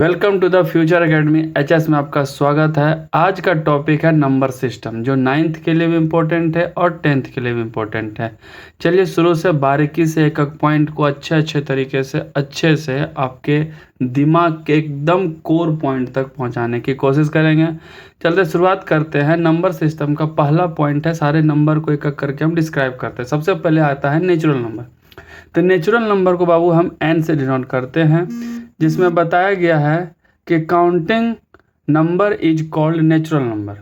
Welcome to the future academy HS में आपका स्वागत है। आज का टॉपिक है नंबर सिस्टम, जो 9th के लिए भी इम्पोर्टेंट है और 10th के लिए भी इम्पोर्टेंट है। चलिए शुरू से बारीकी से एक एक पॉइंट को अच्छे तरीके से अच्छे से आपके दिमाग के एकदम कोर पॉइंट तक पहुंचाने की कोशिश करेंगे। चलते शुरुआत करते हैं। नंबर सिस्टम का पहला पॉइंट है, सारे नंबर को एक एक करके हम डिस्क्राइब करते हैं। सबसे पहले आता है नेचुरल नंबर। तो नेचुरल नंबर को बाबू हम n से डिनोट करते हैं, जिसमें बताया गया है कि counting number is called natural number.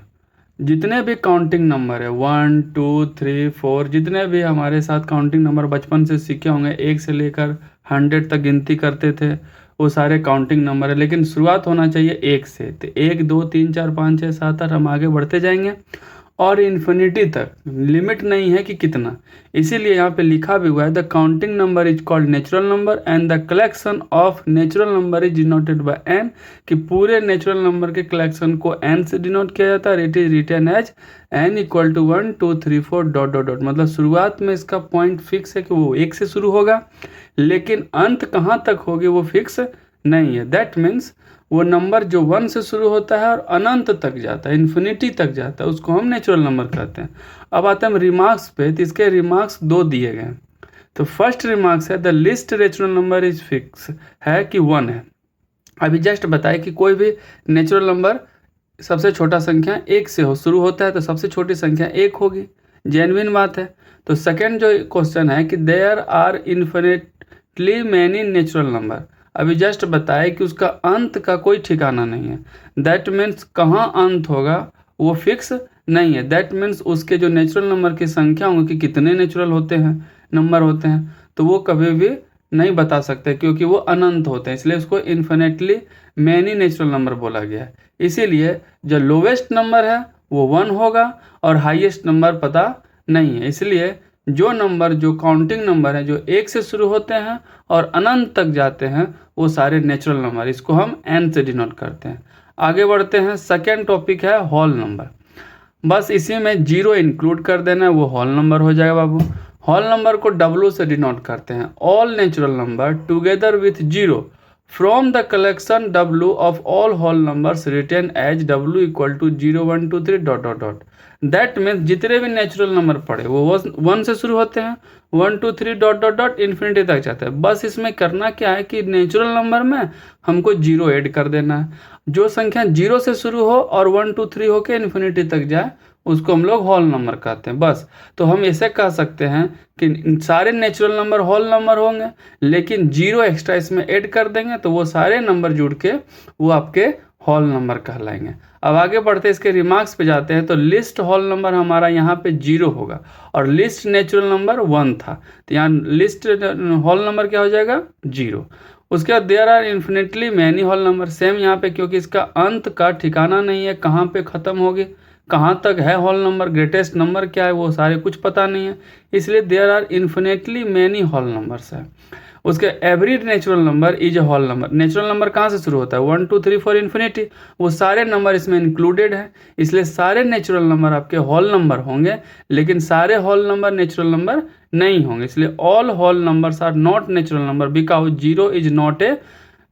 जितने भी काउंटिंग नंबर है 1 2 3 4, जितने भी हमारे साथ काउंटिंग नंबर बचपन से सीखे होंगे, 1 से लेकर 100 तक गिनती करते थे, वो सारे काउंटिंग नंबर है। लेकिन शुरुआत होना चाहिए 1 से। तो 1 2 3 4 5 6 7 8 हम आगे बढ़ते जाएंगे और इन्फिनिटी तक लिमिट नहीं है कि कितना। इसीलिए यहाँ पे लिखा भी हुआ है the counting number is called natural number and the collection of natural number is denoted by n, कि पूरे नेचुरल नंबर के कलेक्शन को n से डिनोट किया जाता है। It is written as n equal to 1 2 3 4 dot dot dot. मतलब शुरुआत में इसका पॉइंट फिक्स है कि वो 1 से शुरू होगा, लेकिन अंत कहाँ तक होगी वो फिक्स नहीं है। दैट मीन्स वो नंबर जो 1 से शुरू होता है और अनंत तक जाता है, इन्फिनिटी तक जाता है, उसको हम नेचुरल नंबर कहते हैं। अब आते हैं हम रिमार्क्स पे। तो इसके रिमार्क्स 2 दिए गए हैं। तो फर्स्ट रिमार्क्स है the list natural number is fix, है कि 1 है। अभी जस्ट बताए कि कोई भी नेचुरल नंबर सबसे छोटा संख्या 1 से शुरू होता है, तो सबसे छोटी संख्या 1 होगी, जेन्युइन बात है। तो सेकेंड जो क्वेश्चन है कि there are infinitely many natural number. अभी जस्ट बताए कि उसका अंत का कोई ठिकाना नहीं है। दैट मीन्स कहाँ अंत होगा वो फिक्स नहीं है। दैट मीन्स उसके जो नेचुरल नंबर की संख्या होंगी, कि कितने नेचुरल होते हैं नंबर होते हैं, तो वो कभी भी नहीं बता सकते, क्योंकि वो अनंत होते हैं। इसलिए उसको इन्फिनिटली मैनी नेचुरल नंबर बोला गया है। इसीलिए जो लोवेस्ट नंबर है वो 1 होगा और हाईएस्ट नंबर पता नहीं है। इसलिए जो नंबर, जो काउंटिंग नंबर है, जो 1 से शुरू होते हैं और अनंत तक जाते हैं, वो सारे नेचुरल नंबर, इसको हम n से डिनोट करते हैं। आगे बढ़ते हैं। सेकेंड टॉपिक है होल नंबर। बस इसी में 0 इंक्लूड कर देना है, वो होल नंबर हो जाएगा बाबू। होल नंबर को w से डिनोट करते हैं। All natural number together with 0 from the collection w of all whole numbers written as w equal to 0 1 2 3 dot dot dot. That means जितने भी नेचुरल नंबर पड़े वो 1 से शुरू होते हैं, 1 2 3 डॉट डॉट डॉट इन्फिनिटी तक जाते हैं। बस इसमें करना क्या है कि नेचुरल नंबर में हमको 0 ऐड कर देना है। जो संख्या 0 से शुरू हो और 1 2 3 होके इन्फिनिटी तक जाए, उसको हम लोग होल नंबर कहते हैं। बस तो हम ऐसे कह सकते हैं कि सारे नेचुरल नंबर होल नंबर होंगे, लेकिन 0 एक्स्ट्रा इसमें ऐड कर देंगे तो वो सारे नंबर जुड़ के वो आपके होल नंबर कहलाएंगे। अब आगे बढ़ते इसके रिमार्क्स पे जाते हैं। तो लिस्ट होल नंबर हमारा यहाँ पे 0 होगा और लिस्ट नेचुरल नंबर 1 था, तो यहाँ लिस्ट होल नंबर क्या हो जाएगा 0। उसके बाद there are infinitely many whole number, same यहाँ पे, क्योंकि इसका अंत का ठिकाना नहीं है, कहाँ पे ख़त्म होगी, कहाँ तक है होल नंबर, ग्रेटेस्ट नंबर क्या है, वो सारे कुछ पता नहीं है। इसलिए there are infinitely many whole numbers है। उसके every natural number is a whole number. Natural number कहाँ से शुरू होता है 1 2 3 4 इन्फिनिटी, वो सारे नंबर इसमें इंक्लूडेड है। इसलिए सारे नेचुरल नंबर आपके होल नंबर होंगे, लेकिन सारे होल नंबर नेचुरल नंबर नहीं होंगे। इसलिए all whole numbers are not natural number because 0 is not a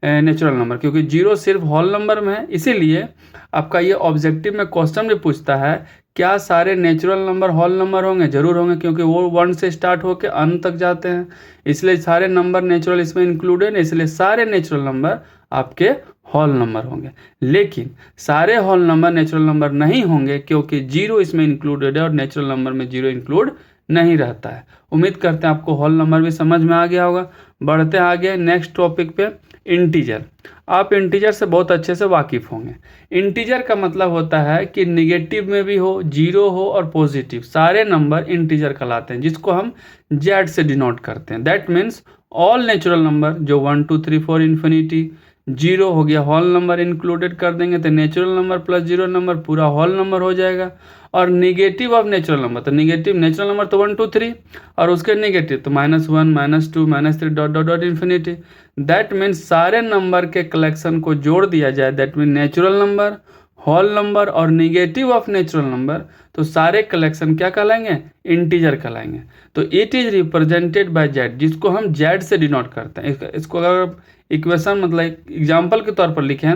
natural number, क्योंकि 0 सिर्फ होल नंबर में है। इसीलिए आपका ये ऑब्जेक्टिव में क्वेश्चन भी पूछता है क्या सारे नेचुरल नंबर होल नंबर होंगे? जरूर होंगे, क्योंकि वो 1 से स्टार्ट होकर अंत तक जाते हैं। इसलिए सारे नंबर नेचुरल इसमें इंक्लूडेड है, इसलिए सारे नेचुरल नंबर आपके होल नंबर होंगे। लेकिन सारे होल नंबर नेचुरल नंबर नहीं होंगे, क्योंकि 0 इसमें इंक्लूडेड है और नेचुरल नंबर में 0 इंक्लूड नहीं रहता है। उम्मीद करते हैं आपको होल नंबर भी समझ में आ गया होगा। बढ़ते आगे नेक्स्ट टॉपिक पे, इंटीजर। आप इंटीजर से बहुत अच्छे से वाकिफ़ होंगे। इंटीजर का मतलब होता है कि निगेटिव में भी हो, 0 हो और पॉजिटिव, सारे नंबर इंटीजर कहलाते हैं, जिसको हम जेड से डिनोट करते हैं। That means all natural number जो 1 2 3 4 इन्फिनिटी, 0 हो गया, होल नंबर इंक्लूडेड कर देंगे तो नेचुरल नंबर प्लस 0 नंबर पूरा होल नंबर हो जाएगा। और निगेटिव ऑफ नेचुरल नंबर, तो निगेटिव नेचुरल नंबर तो 1 2 3 और उसके निगेटिव तो -1 -2 -3 dot dot dot infinity. That means सारे नंबर के कलेक्शन को जोड़ दिया जाए, that mean natural number, whole number और निगेटिव ऑफ नेचुरल नंबर, तो सारे कलेक्शन क्या कहलाएंगे, इंटीजर कहलाएंगे। तो it is represented by Z, जिसको हम जेड से डिनोट करते हैं। इसको अगर इक्वेशन मतलब एग्जाम्पल के तौर पर लिखें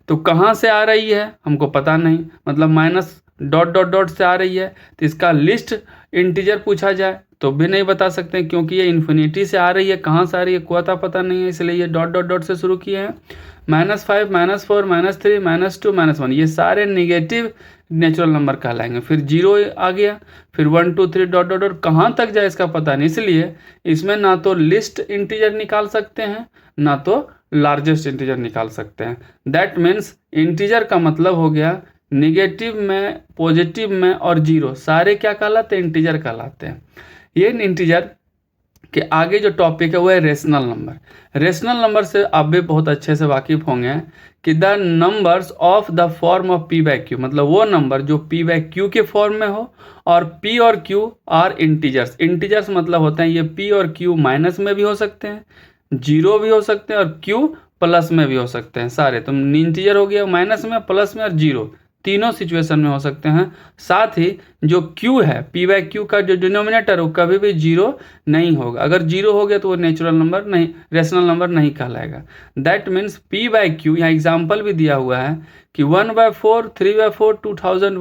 तो कहाँ से आ रही है हमको पता नहीं, मतलब माइनस डॉट डॉट डॉट से आ रही है, तो इसका लिस्ट इंटीजर पूछा जाए तो भी नहीं बता सकते क्योंकि ये इन्फिनिटी से आ रही है, कहाँ से आ रही है कोई पता नहीं है, इसलिए ये डॉट डॉट डॉट से शुरू किए हैं। -5, -4, -3, -2, -1, ये सारे निगेटिव नेचुरल नंबर कहलाएंगे। फिर 0 आ गया, फिर 1 2 3 डॉट डॉट डॉट, कहाँ तक जाए इसका पता नहीं, इसलिए इसमें ना तो लिस्ट इंटीजर निकाल सकते हैं ना तो लार्जेस्ट इंटीजर निकाल सकते हैं। दैट मीन्स इंटीजर का मतलब हो गया निगेटिव में, पॉजिटिव में और जीरो, सारे क्या कहलाते हैं, इंटीजर कहलाते हैं। ये इंटीजर के आगे जो टॉपिक है वो है रेशनल नंबर। रेशनल नंबर से आप भी बहुत अच्छे से वाकिफ होंगे कि the numbers of the form of p by Q, मतलब वो नंबर जो p बाई क्यू के फॉर्म में हो, और p और q आर इंटीजर्स। इंटीजर्स मतलब होते हैं ये p और q माइनस में भी हो सकते हैं, जीरो भी हो सकते हैं और q प्लस में भी हो सकते हैं। सारे तो इंटीजर हो गया माइनस में, प्लस में और जीरो, तीनों सिचुएशन में हो सकते हैं। साथ ही जो q है, p बाई क्यू का जो डिनोमिनेटर हो कभी भी जीरो नहीं होगा। अगर जीरो हो गया तो वो नेचुरल नंबर नहीं, रेशनल नंबर नहीं कहलाएगा। That means p by Q, यहाँ एग्जाम्पल भी दिया हुआ है कि 1/4, 3/4, 2000,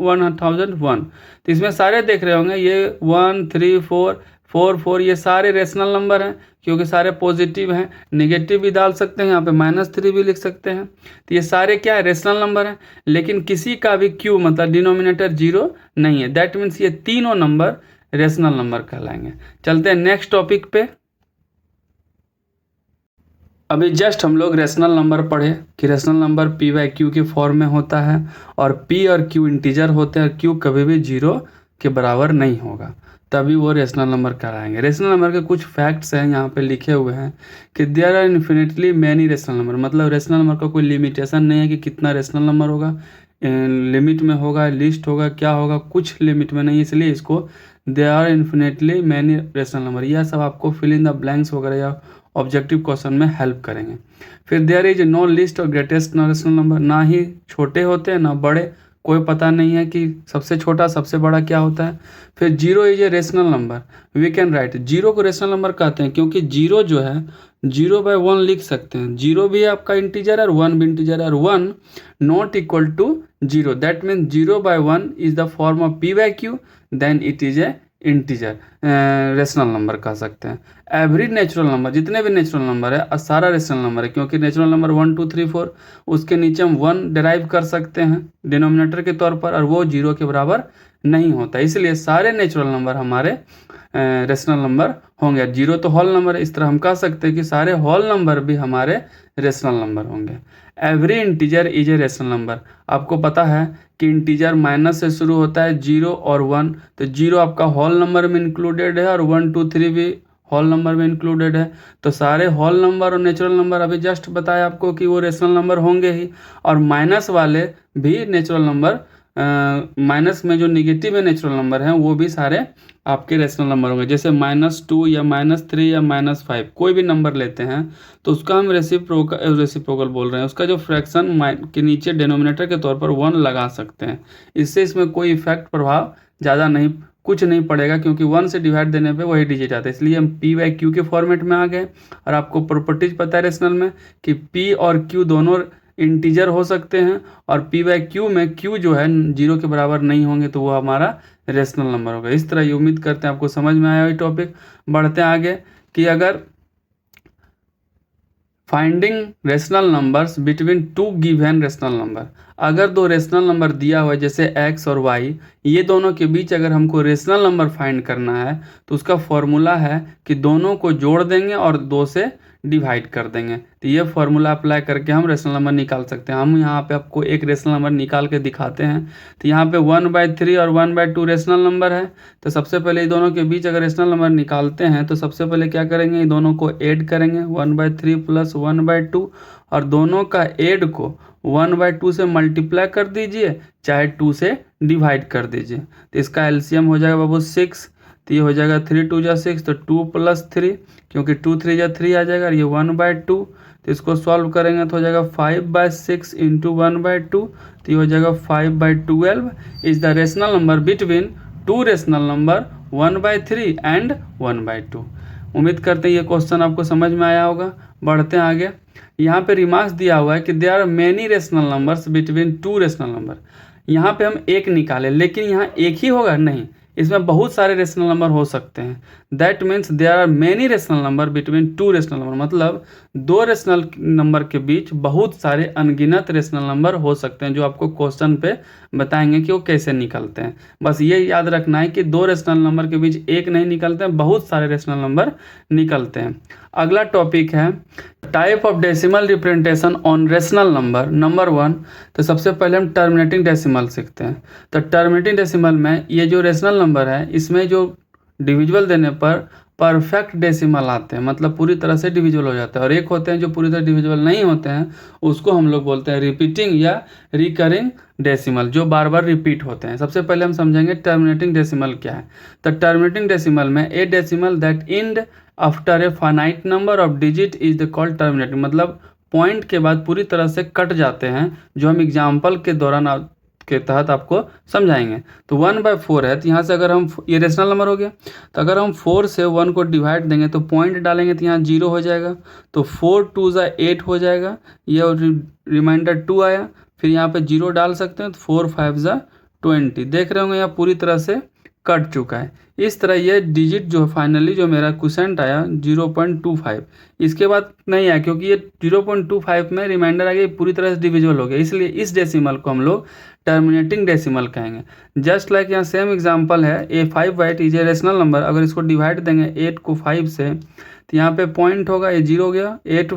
1/1001। तो इसमें सारे देख रहे होंगे ये 1 3 4 4 4, ये सारे रेशनल नंबर हैं क्योंकि सारे पॉजिटिव हैं। नेगेटिव भी डाल सकते हैं, यहाँ पे -3 भी लिख सकते हैं। तो ये सारे क्या है, रेशनल नंबर हैं, लेकिन किसी का भी क्यू मतलब डिनोमिनेटर जीरो नहीं है। दैट मीन्स ये तीनों नंबर रेशनल नंबर कहलाएंगे। चलते हैं नेक्स्ट टॉपिक पे। अभी जस्ट हम लोग रेशनल नंबर पढ़े कि rational number p by Q के फॉर्म में होता है और p और q इंटीजर होते हैं, q कभी भी जीरो के बराबर नहीं होगा, तभी वो रेशनल नंबर कहलाएंगे। रेशनल नंबर के कुछ फैक्ट्स हैं यहाँ पे लिखे हुए हैं कि there are infinitely many rational number, मतलब रेशनल नंबर का कोई लिमिटेशन नहीं है कि कितना रेशनल नंबर होगा, लिमिट में होगा, लिस्ट होगा, क्या होगा, कुछ लिमिट में नहीं, इसलिए इसको there are infinitely many rational number, यह सब आपको फिल इन द ब्लैंक्स वगैरह या ऑब्जेक्टिव क्वेश्चन में हेल्प करेंगे। फिर देयर इज नो लिस्ट और ग्रेटेस्ट रेशनल नंबर, ना ही छोटे होते हैं ना बड़े, कोई पता नहीं है कि सबसे छोटा सबसे बड़ा क्या होता है। फिर zero is a rational number, we can write, zero को रेशनल नंबर कहते हैं क्योंकि जीरो जो है 0/1 लिख सकते हैं, जीरो भी आपका इंटीजर है और 1 भी इंटीजर है, और 1 not equal to zero. That means 0/1 is the form of p by q, then it is a integer, rational number कह सकते हैं। एवरी नेचुरल नंबर, जितने भी नेचुरल नंबर है सारा रेशनल नंबर है, क्योंकि नेचुरल नंबर 1 2 3 4 उसके नीचे हम 1 डिराइव कर सकते हैं डिनोमिनेटर के तौर पर, और वो जीरो के बराबर नहीं होता, इसलिए सारे नेचुरल नंबर हमारे रेशनल नंबर होंगे। जीरो तो होल नंबर है, इस तरह हम कह सकते हैं कि सारे होल नंबर भी हमारे रेशनल नंबर होंगे। Every integer is a rational number, आपको पता है कि इंटीजर माइनस से शुरू होता है, 0 और 1, तो 0 आपका होल नंबर में इंक्लूडेड है और 1 2 3 भी होल नंबर में इंक्लूडेड है। तो सारे होल नंबर और नेचुरल नंबर अभी जस्ट बताया आपको कि वो रेशनल नंबर होंगे ही, और माइनस वाले भी नेचुरल नंबर, माइनस में जो निगेटिव है नेचुरल नंबर हैं वो भी सारे आपके रेशनल नंबर होंगे। जैसे -2 या -3 या -5 कोई भी नंबर लेते हैं तो उसका हम रेसिप्रोकल बोल रहे हैं, उसका जो फ्रैक्शन के नीचे डिनोमिनेटर के तौर पर 1 लगा सकते हैं। इससे इसमें कोई इफेक्ट प्रभाव ज़्यादा नहीं, कुछ नहीं पड़ेगा, क्योंकि 1 से डिवाइड देने पे वही डिजिट आता है, इसलिए हम p बाई क्यू के फॉर्मेट में आ गए। और आपको प्रॉपर्टीज पता है रेशनल में कि p और q दोनों इंटीजर हो सकते हैं, और p बाई क्यू में q जो है जीरो के बराबर नहीं होंगे तो वो हमारा रेशनल नंबर होगा। इस तरह ये उम्मीद करते हैं आपको समझ में आया ये टॉपिक। बढ़ते हैं आगे कि अगर finding rational numbers between to given rational number, अगर दो रेशनल नंबर दिया हुआ है जैसे x और y, ये दोनों के बीच अगर हमको रेशनल नंबर फाइंड करना है तो उसका फॉर्मूला है कि दोनों को जोड़ देंगे और 2 से डिवाइड कर देंगे। तो ये फॉर्मूला अप्लाई करके हम रेशनल नंबर निकाल सकते हैं। हम यहाँ पे आपको एक रेशनल नंबर निकाल के दिखाते हैं। तो यहाँ पे 1/3 और 1/2 रेशनल नंबर है। तो सबसे पहले ये दोनों के बीच अगर रेशनल नंबर निकालते हैं तो सबसे पहले क्या करेंगे, ये दोनों को ऐड करेंगे 1/3 प्लस 1/2, और दोनों का ऐड को 1/2 से मल्टीप्लाई कर दीजिए, चाहे 2 से डिवाइड कर दीजिए। तो इसका एलसीएम हो जाएगा बाबू 6, तो ये हो जाएगा 3 2 जा 6, तो 2 + 3, क्योंकि 2 3 जा 3 आ जाएगा, और ये 1/2, तो तो इसको सॉल्व करेंगे तो हो जाएगा 5/6 इंटू 1/2, तो ये हो जाएगा 5/12 is the rational number between two rational number 1/3 and 1/2। उम्मीद करते हैं ये क्वेश्चन आपको समझ में आया होगा। बढ़ते हैं आगे। यहाँ पे रिमार्क्स दिया हुआ है कि there are many rational numbers between two rational number. यहाँ पे हम एक निकालें, लेकिन यहाँ एक ही होगा नहीं, इसमें बहुत सारे रेशनल नंबर हो सकते हैं। That means there are many rational number between two rational number, मतलब दो रेशनल नंबर के बीच बहुत सारे अनगिनत रेशनल नंबर हो सकते हैं, जो आपको क्वेश्चन पे बताएंगे कि वो कैसे निकलते हैं। बस ये याद रखना है कि दो रेशनल नंबर के बीच एक नहीं निकलते हैं, बहुत सारे रेशनल नंबर निकलते हैं। अगला टॉपिक है type of decimal representation on rational number. Number 1, तो सबसे पहले हम टर्मिनेटिंग डेसिमल सीखते हैं। तो टर्मिनेटिंग डेसिमल में ये जो रेशनल नंबर है, इसमें जो डिविजिबल देने पर परफेक्ट डेसिमल आते हैं, मतलब पूरी तरह से डिविजिबल हो जाते हैं, और एक होते हैं जो पूरी तरह डिविजिबल नहीं होते हैं, उसको हम लोग बोलते हैं रिपीटिंग या रिकरिंग डेसिमल, जो बार बार रिपीट होते हैं। सबसे पहले हम समझेंगे टर्मिनेटिंग डेसिमल क्या है। तो टर्मिनेटिंग डेसिमल में ए decimal that and after a finite number of digits is the called terminating, मतलब पॉइंट के बाद पूरी तरह से कट जाते हैं, जो हम एग्जाम्पल के दौरान के तहत आपको समझाएंगे। तो 1/4 है, तो यहाँ से अगर हम, ये रेशनल नंबर हो गया, तो अगर हम 4 से 1 को डिवाइड देंगे तो पॉइंट डालेंगे तो यहाँ 0 हो जाएगा, तो 4 2 ज़ा 8 हो जाएगा, ये रिमाइंडर 2 आया, फिर यहाँ पे 0 डाल सकते हैं, तो 4 5 ज़ा 20। देख रहे होंगे यहाँ पूरी तरह से कट चुका है। इस तरह ये डिजिट जो फाइनली जो मेरा क्वोशेंट आया 0.25, इसके बाद नहीं आया क्योंकि ये 0.25 में रिमाइंडर आ गया, पूरी तरह से डिविजिबल हो गया, इसलिए इस डेसिमल को हम लोग टर्मिनेटिंग डेसिमल कहेंगे। जस्ट लाइक यहाँ सेम एग्जांपल है, ए 5/8 इज ए रेशनल नंबर, अगर इसको डिवाइड देंगे 8 को 5 से, तो यहाँ पे पॉइंट होगा, ये 0 हो गया, 8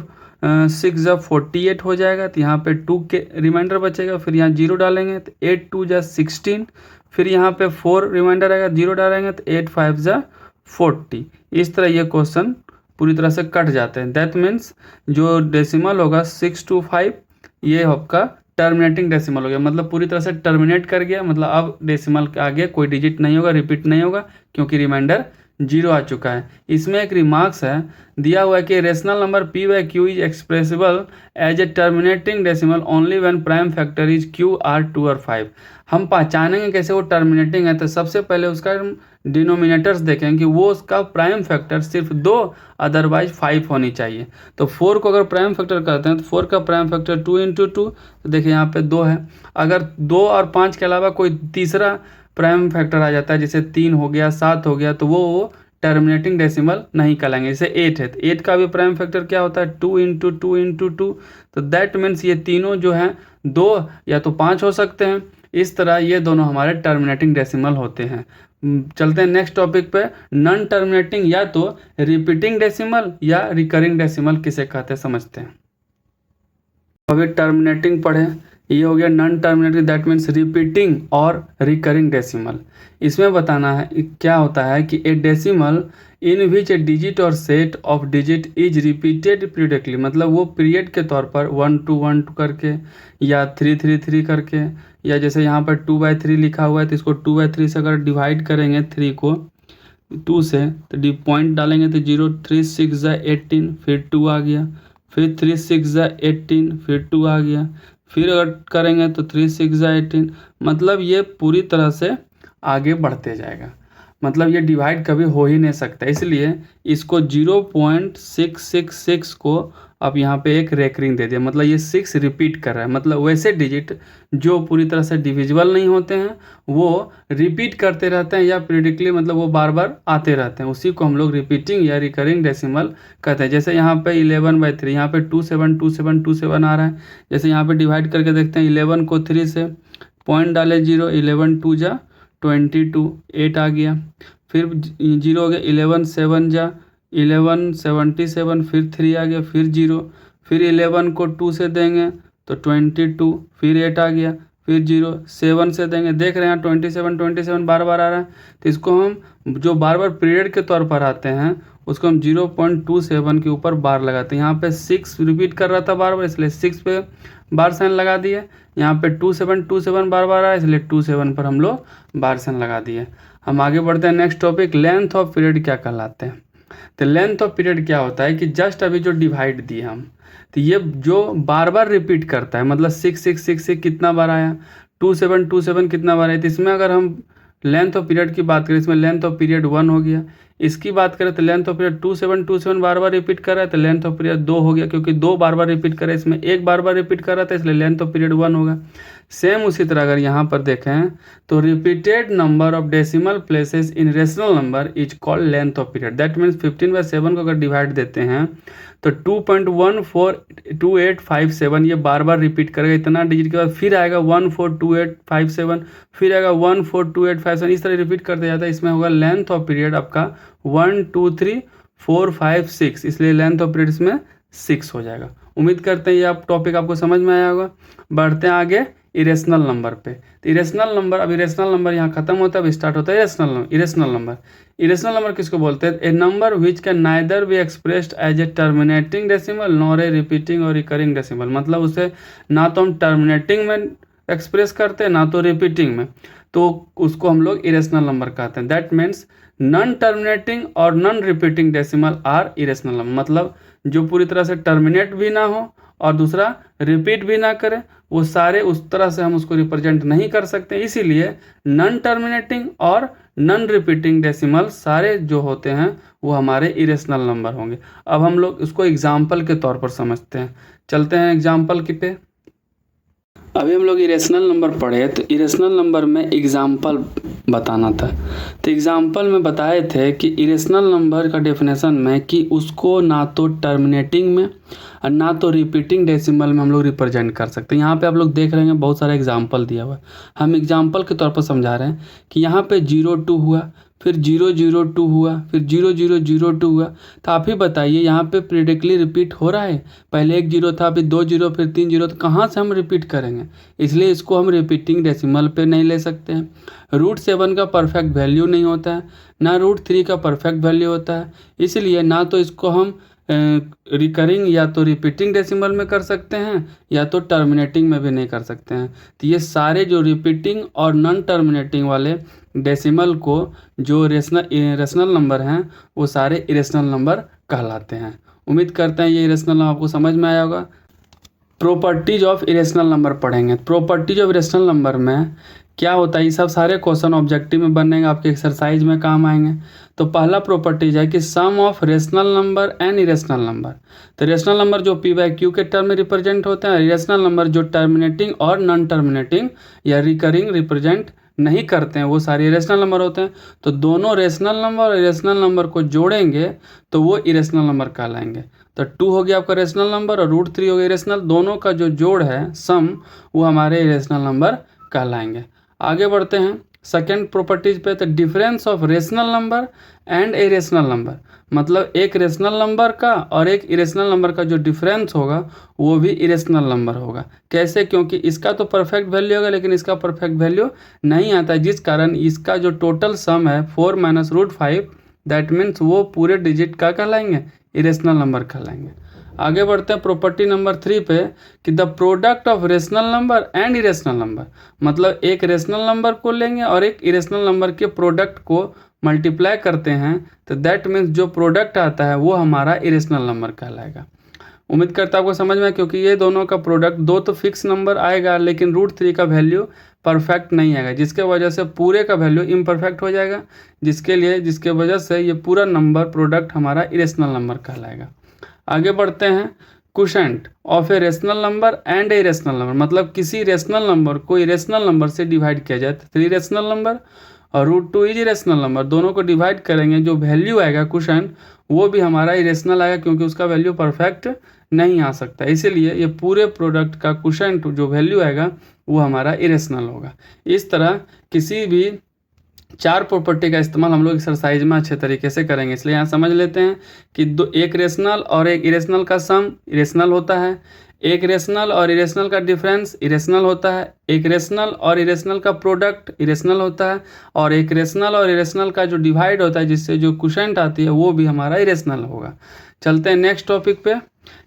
6 ज़ा 48 हो जाएगा, तो यहाँ पे 2 के रिमाइंडर बचेगा, फिर यहाँ 0 डालेंगे तो 8 2 ज़ा 16, फिर यहाँ पे 4 रिमाइंडर आएगा, 0 डालेंगे तो 8 5 ज़ा 40। इस तरह ये क्वेश्चन पूरी तरह से कट जाते हैं। दैट मीन्स जो डेसिमल होगा 625, ये आपका टर्मिनेटिंग डेसिमल हो गया, मतलब पूरी तरह से टर्मिनेट कर गया, मतलब अब डेसिमल के आगे कोई डिजिट नहीं होगा, रिपीट नहीं होगा, क्योंकि रिमाइंडर 0 आ चुका है। इसमें एक रिमार्क्स है दिया हुआ है कि rational number p/q is expressible as a terminating decimal only when prime factor is q, r, 2 और 5। हम पहचानेंगे कैसे वो टर्मिनेटिंग है, तो सबसे पहले उसका डिनोमिनेटर्स देखेंगे कि वो उसका प्राइम फैक्टर सिर्फ 2 अदरवाइज 5 होनी चाहिए। तो 4 को अगर प्राइम फैक्टर करते हैं तो 4 का प्राइम फैक्टर 2 × 2, तो देखिए यहाँ पे 2 है। अगर 2 और 5 के अलावा कोई तीसरा प्राइम फैक्टर आ जाता है, जैसे 3 हो गया, 7 हो गया, तो वो टर्मिनेटिंग डेसिमल नहीं कहलाएंगे। जैसे 8 है, तो 8 का भी प्राइम फैक्टर क्या होता है, 2 × 2 × 2, तो दैट मीन्स ये तीनों जो हैं 2 या तो 5 हो सकते हैं। इस तरह ये दोनों हमारे टर्मिनेटिंग डेसिमल होते हैं। चलते हैं नेक्स्ट टॉपिक पे, नॉन टर्मिनेटिंग या तो रिपीटिंग डेसिमल या रिकरिंग डेसिमल किसे कहते हैं समझते हैं। अभी टर्मिनेटिंग पढ़े, ये हो गया non terminating, that means repeating or recurring decimal. इसमें बताना है क्या होता है कि a decimal in which a digit or set of digits is repeated periodically, मतलब वो पीरियड के तौर पर 1 2 1 2 करके, या 3 3 3 करके, या जैसे यहाँ पर 2/3 लिखा हुआ है तो इसको 2/3 से अगर डिवाइड करेंगे 3 को 2 से, तो पॉइंट डालेंगे तो 0 3 6 ज़ा 18, फिर 2 आ गया, फिर 3 6 ज़ा 18, फिर 2 आ गया, फिर अगर करेंगे तो 3 6 ज़ा 18, मतलब ये पूरी तरह से आगे बढ़ते जाएगा, मतलब ये डिवाइड कभी हो ही नहीं सकता। इसलिए इसको 0.666 को अब यहाँ पे एक रेकरिंग दे दिया, मतलब ये 6 रिपीट कर रहा है, मतलब वैसे डिजिट जो पूरी तरह से डिविजिबल नहीं होते हैं वो रिपीट करते रहते हैं, या पीरियडिकली मतलब वो बार बार आते रहते हैं, उसी को हम लोग रिपीटिंग या रिकरिंग डेसिमल कहते हैं। जैसे यहाँ पे 11/3, यहाँ पे 272727 आ रहा है, जैसे यहाँ पे डिवाइड करके देखते हैं 11 को 3 से, पॉइंट डाले 0, 11 2 ज़ा 22, 8 आ गया, फिर 0 हो गया, 11 7 ज़ा 11 77, फिर 3 आ गया, फिर 0, फिर 11 को 2 से देंगे तो 22, फिर 8 आ गया, फिर 0 7 से देंगे, देख रहे हैं 27 बार बार आ रहा है, तो इसको हम जो बार बार पीरियड के तौर पर आते हैं उसको हम 0.27 के ऊपर बार लगाते हैं। यहाँ पे 6 रिपीट कर रहा था बार बार, इसलिए 6 पे बार साइन लगा दिए, यहाँ पे 2727 बार बार आया, इसलिए 27 पर हम लोग बार साइन लगा दिए। हम आगे बढ़ते हैं next topic, length of period क्या कहलाते हैं। तो लेंथ ऑफ पीरियड क्या होता है कि जस्ट अभी जो डिवाइड दिए हम, तो ये जो बार बार रिपीट करता है, मतलब 6 कितना बार आया, 27 कितना बार आया। तो इसमें अगर हम लेंथ ऑफ पीरियड की बात करें, इसमें लेंथ ऑफ पीरियड 1 हो गया। इसकी बात करें तो length of period 27 bar bar repeat कर रहा है, तो लेंथ ऑफ पीरियड 2 हो गया, क्योंकि 2 बार बार रिपीट कर रहा है, इसमें 1 बार बार रिपीट कर रहा था, इसलिए लेंथ ऑफ पीरियड 1 होगा। सेम उसी तरह अगर यहाँ पर देखें तो repeated number of decimal places in rational number is called length of period. That means 15/7 को अगर डिवाइड देते हैं तो 2.142857 ये बार बार रिपीट करेगा, इतना डिजिट के बाद फिर आएगा 142857, फिर आएगा 142857, इस तरह रिपीट करते जाता है। इसमें होगा लेंथ ऑफ पीरियड आपका 1 2 3 4 5 6, इसलिए लेंथ ऑफ पीरियड इसमें 6 हो जाएगा। उम्मीद करते हैं ये आप टॉपिक आपको समझ में आया होगा। बढ़ते हैं आगे इरेशनल नंबर पे। तो इरेशनल नंबर, अब इरेशनल नंबर यहाँ खत्म होता है, अब स्टार्ट होता है इरेशनल नंबर। इरेशनल नंबर किसको बोलते हैं? A number which can neither be expressed as a terminating decimal nor a repeating or recurring decimal. मतलब उसे ना तो हम टर्मिनेटिंग में एक्सप्रेस करते हैं ना तो रिपीटिंग में, तो उसको हम लोग इरेशनल नंबर कहते हैं। दैट मीन्स नॉन टर्मिनेटिंग और non repeating decimal are irrational number. मतलब जो पूरी तरह से टर्मिनेट भी ना हो और दूसरा रिपीट भी ना करे, वो सारे उस तरह से हम उसको रिप्रेजेंट नहीं कर सकते। इसीलिए नॉन टर्मिनेटिंग और नॉन रिपीटिंग डेसिमल सारे जो होते हैं वो हमारे इरेशनल नंबर होंगे। अब हम लोग उसको एग्जाम्पल के तौर पर समझते हैं। चलते हैं एग्जाम्पल की पे। अभी हम लोग इरेशनल नंबर पढ़े, तो इरेशनल नंबर में एग्जाम्पल बताना था। तो एग्जाम्पल में बताए थे कि इरेशनल नंबर का डेफिनेशन में कि उसको ना तो टर्मिनेटिंग में और ना तो रिपीटिंग डेसिमल में हम लोग रिप्रेजेंट कर सकते हैं। यहाँ पे आप लोग देख रहे हैं बहुत सारा एग्जाम्पल दिया हुआ है, हम एग्जाम्पल के तौर पर समझा रहे हैं कि यहाँ पे 02 हुआ, फिर 002 हुआ, फिर 0002 हुआ। तो आप ही बताइए यहाँ पे पीरियडिकली रिपीट हो रहा है? पहले 1 0 था, फिर 2 0, फिर 3 0, तो कहाँ से हम रिपीट करेंगे? इसलिए इसको हम रिपीटिंग डेसिमल पे नहीं ले सकते हैं। √7 का परफेक्ट वैल्यू नहीं होता है, ना √3 का परफेक्ट वैल्यू होता है, इसलिए ना तो इसको हम रिकरिंग या तो रिपीटिंग डेसिमल में कर सकते हैं या तो टर्मिनेटिंग में भी नहीं कर सकते हैं। तो ये सारे जो रिपीटिंग और नॉन टर्मिनेटिंग वाले डेसिमल को जो रेशनल नंबर हैं वो सारे इरेशनल नंबर कहलाते हैं। उम्मीद करते हैं ये इरेशनल नंबर आपको समझ में आया होगा। प्रॉपर्टीज ऑफ इरेशनल नंबर पढ़ेंगे। प्रॉपर्टीज ऑफ इरेशनल नंबर में क्या होता है, ये सब सारे क्वेश्चन ऑब्जेक्टिव में बनेंगे, आपके एक्सरसाइज में काम आएंगे। तो पहला प्रॉपर्टीज है कि sum of rational number and irrational number. तो रेशनल नंबर जो p/q के टर्म में रिप्रेजेंट होते हैं, इरेशनल नंबर जो टर्मिनेटिंग और नॉन टर्मिनेटिंग या रिकरिंग रिप्रेजेंट नहीं करते हैं, वो सारे इरेशनल नंबर होते हैं। तो दोनों रेशनल नंबर और इरेशनल नंबर को जोड़ेंगे तो वो इरेशनल नंबर कहलाएंगे। तो 2 हो गया आपका रेशनल नंबर और √3 हो गया इरेशनल, दोनों का जो जोड़ है सम, वो हमारे इरेशनल नंबर कहलाएंगे। आगे बढ़ते हैं सेकेंड प्रॉपर्टीज पे। तो difference of rational number and irrational number, मतलब एक रेशनल नंबर का और एक इरेशनल नंबर का जो डिफरेंस होगा वो भी इरेशनल नंबर होगा। कैसे? क्योंकि इसका तो परफेक्ट वैल्यू होगा लेकिन इसका परफेक्ट वैल्यू नहीं आता है, जिस कारण इसका जो टोटल सम है 4 - √5, दैट मीन्स वो पूरे डिजिट का कहलाएंगे, इरेशनल नंबर कहलाएंगे। आगे बढ़ते हैं प्रॉपर्टी नंबर 3 पे कि the product of rational number and irrational number, मतलब एक रेशनल नंबर को लेंगे और एक इरेशनल नंबर के प्रोडक्ट को मल्टीप्लाई करते हैं, तो दैट मीन्स जो प्रोडक्ट आता है वो हमारा इरेशनल नंबर कहलाएगा। उम्मीद करता हूँ आपको समझ में, क्योंकि ये दोनों का प्रोडक्ट, दो तो फिक्स नंबर आएगा लेकिन √3 का वैल्यू परफेक्ट नहीं आएगा, जिसके वजह से पूरे का वैल्यू इम्परफेक्ट हो जाएगा, जिसके वजह से ये पूरा नंबर प्रोडक्ट हमारा इरेशनल नंबर कहलाएगा। आगे बढ़ते हैं quotient of A rational number and A irrational number, मतलब किसी रेशनल नंबर को इरेशनल नंबर से डिवाइड किया जाए तो 3 रेशनल नंबर और √2 इज इरेशनल नंबर, दोनों को डिवाइड करेंगे, जो वैल्यू आएगा क्वोशंट वो भी हमारा इरेशनल आएगा, क्योंकि उसका वैल्यू परफेक्ट नहीं आ सकता। इसीलिए ये पूरे प्रोडक्ट का क्वोशंट जो वैल्यू आएगा वो हमारा इरेशनल होगा। इस तरह किसी भी 4 प्रॉपर्टी का इस्तेमाल हम लोग एक्सरसाइज में अच्छे तरीके से करेंगे। इसलिए यहाँ समझ लेते हैं कि एक रेशनल और एक इरेशनल का सम इरेशनल होता है, एक रेशनल और इरेशनल का डिफरेंस इरेशनल होता है, एक रेशनल और इरेशनल का प्रोडक्ट इरेशनल होता है, और एक रेशनल और इरेशनल का जो डिवाइड होता है जिससे जो क्वोशंट आती है वो भी हमारा इरेशनल होगा। चलते हैं नेक्स्ट टॉपिक पे।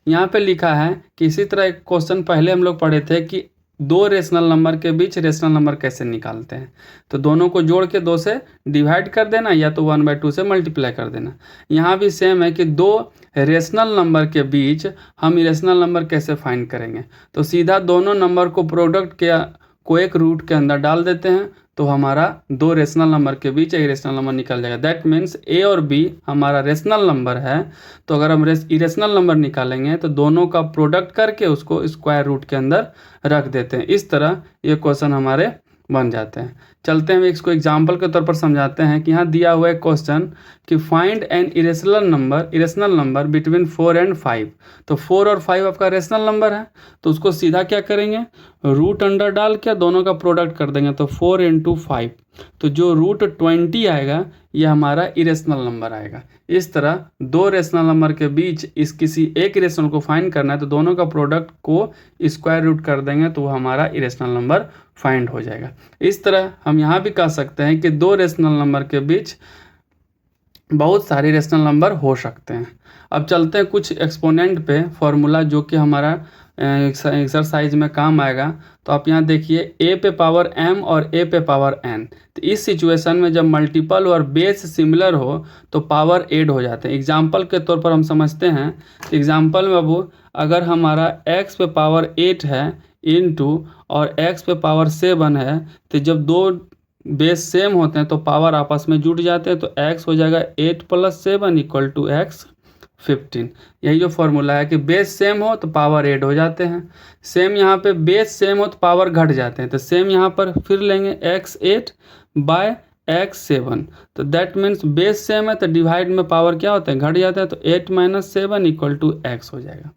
यहाँ पे लिखा है कि इसी तरह एक क्वेश्चन पहले हम लोग पढ़े थे कि दो रेशनल नंबर के बीच रेशनल नंबर कैसे निकालते हैं। तो दोनों को जोड़ के 2 से डिवाइड कर देना या तो 1/2 से मल्टीप्लाई कर देना। यहाँ भी सेम है कि दो रेशनल नंबर के बीच हम इरेशनल नंबर कैसे फाइंड करेंगे। तो सीधा दोनों नंबर को प्रोडक्ट के को एक रूट के अंदर डाल देते हैं तो हमारा दो रेशनल नंबर के बीच एक रेशनल नंबर निकल जाएगा। दैट मीन्स ए और बी हमारा रेशनल नंबर है। तो अगर हम इरेशनल नंबर निकालेंगे तो दोनों का प्रोडक्ट करके उसको स्क्वायर रूट के अंदर रख देते हैं। इस तरह ये क्वेश्चन हमारे बन जाते हैं। चलते हैं इसको एग्जाम्पल के तौर पर समझाते हैं कि यहाँ दिया हुआ है क्वेश्चन कि find an irrational number between 4 and 5। तो 4 और 5 आपका रेशनल नंबर है तो उसको सीधा क्या करेंगे, रूट अंडर डाल के दोनों का प्रोडक्ट कर देंगे। तो 4 × 5 तो जो रूट 20 आएगा ये हमारा इरेशनल नंबर आएगा। इस तरह दो रेशनल नंबर के बीच इस किसी एक इरेशनल को फाइंड करना है तो दोनों का प्रोडक्ट को स्क्वायर रूट कर देंगे तो वो हमारा इरेशनल नंबर फाइंड हो जाएगा। इस तरह हम यहाँ भी कह सकते हैं कि दो रेशनल नंबर के बीच बहुत सारे रेशनल नंबर हो सकते हैं। अब चलते हैं कुछ एक्सपोनेंट पे फॉर्मूला जो कि हमारा एक्सरसाइज में काम आएगा। तो आप यहाँ देखिए a पे पावर m और a पे पावर n। तो इस सिचुएशन में जब मल्टीपल और बेस सिमिलर हो तो पावर ऐड हो जाते हैं। एग्जाम्पल के तौर पर हम समझते हैं। तो एग्जाम्पल में अब अगर हमारा x पे पावर 8 है इंटू और x पे पावर 7 है तो जब दो बेस सेम होते हैं तो पावर आपस में जुड़ जाते हैं। तो x हो जाएगा 8 + 7 = x 15। यही जो फॉर्मूला है कि बेस सेम हो तो पावर ऐड हो जाते हैं। सेम यहाँ पे बेस सेम हो तो पावर घट जाते हैं। तो सेम यहाँ पर फिर लेंगे x8 / x7। तो दैट मीन्स बेस सेम है तो डिवाइड में पावर क्या होता है, घट जाता है। तो 8 - 7 = x हो जाएगा।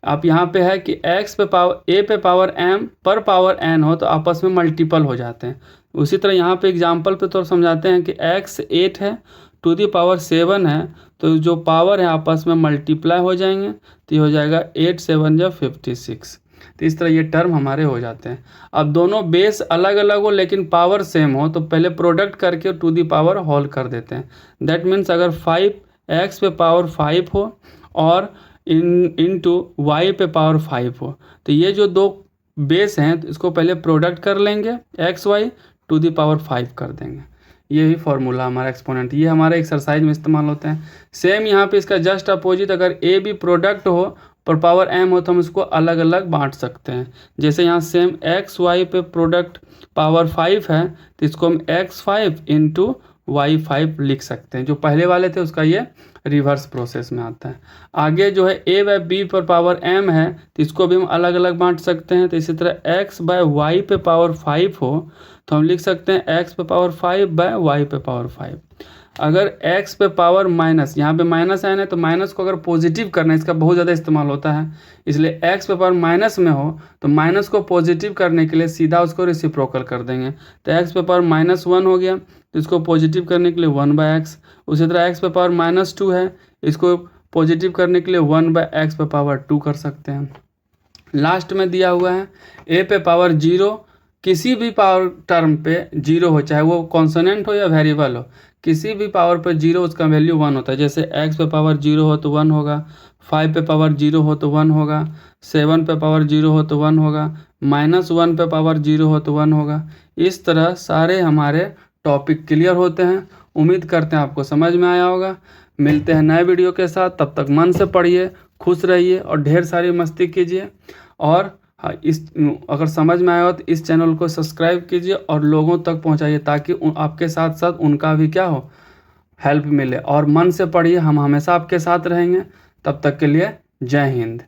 आप यहाँ पे है कि x पे पावर a पे पावर m पर पावर n हो तो आपस में मल्टीपल हो जाते हैं। उसी तरह यहाँ पे एग्जाम्पल पे तो समझाते हैं कि x 8 है टू दी पावर 7 है तो जो पावर है आपस में मल्टीप्लाई हो जाएंगे। तो ये हो जाएगा 8 × 7 = 56। तो इस तरह ये टर्म हमारे हो जाते हैं। अब दोनों बेस अलग अलग हो लेकिन पावर सेम हो तो पहले प्रोडक्ट करके टू दी पावर होल कर देते हैं। दैट मीन्स अगर 5x पे पावर 5 हो और इंटू y पे पावर 5 हो तो ये जो दो बेस हैं तो इसको पहले प्रोडक्ट कर लेंगे x y to the power 5 कर देंगे। यही फॉर्मूला हमारा एक्सपोनेंट ये हमारे एक्सरसाइज में इस्तेमाल होते हैं। सेम यहाँ पे इसका जस्ट अपोजिट अगर a भी प्रोडक्ट हो पर पावर m हो तो हम इसको अलग अलग बांट सकते हैं। जैसे यहाँ सेम x y पे प्रोडक्ट पावर 5 है तो इसको हम x5 × y5 लिख सकते हैं। जो पहले वाले थे उसका ये रिवर्स प्रोसेस में आता है। आगे जो है a/b पर पावर m है तो इसको भी हम अलग अलग बांट सकते हैं। तो इसी तरह x/y पे पावर 5 हो तो हम लिख सकते हैं x पे पावर 5/y पे पावर 5। अगर x पे पावर माइनस, यहाँ पे माइनस आया है तो माइनस को अगर पॉजिटिव करना है, इसका बहुत ज़्यादा इस्तेमाल होता है, इसलिए x पे पावर माइनस में हो तो माइनस को पॉजिटिव करने के लिए सीधा उसको रेसिप्रोकल कर देंगे। तो x पे पावर -1 हो गया तो इसको पॉजिटिव करने के लिए 1/x। उसी तरह x पे पावर -2 है, इसको पॉजिटिव करने के लिए 1/x पे पावर 2 कर सकते हैं। लास्ट में दिया हुआ है a पे पावर 0, किसी भी पावर टर्म पे 0 हो, चाहे वो कॉन्सोनेंट हो या वेरिएबल हो, किसी भी पावर पे 0 उसका वैल्यू 1 होता है। जैसे x पे पावर 0 हो तो 1 होगा, 5 पे पावर 0 हो तो 1 होगा, 7 पे पावर 0 हो तो 1 होगा, -1 पे पावर 0 हो तो 1 होगा। इस तरह सारे हमारे टॉपिक क्लियर होते हैं। उम्मीद करते हैं आपको समझ में आया होगा। मिलते हैं नए वीडियो के साथ, तब तक मन से पढ़िए, खुश रहिए और ढेर सारी मस्ती कीजिए। और इस अगर समझ में आया हो तो इस चैनल को सब्सक्राइब कीजिए और लोगों तक पहुंचाइए ताकि आपके साथ साथ उनका भी क्या हो, हेल्प मिले। और मन से पढ़िए, हम हमेशा आपके साथ रहेंगे। तब तक के लिए जय हिंद।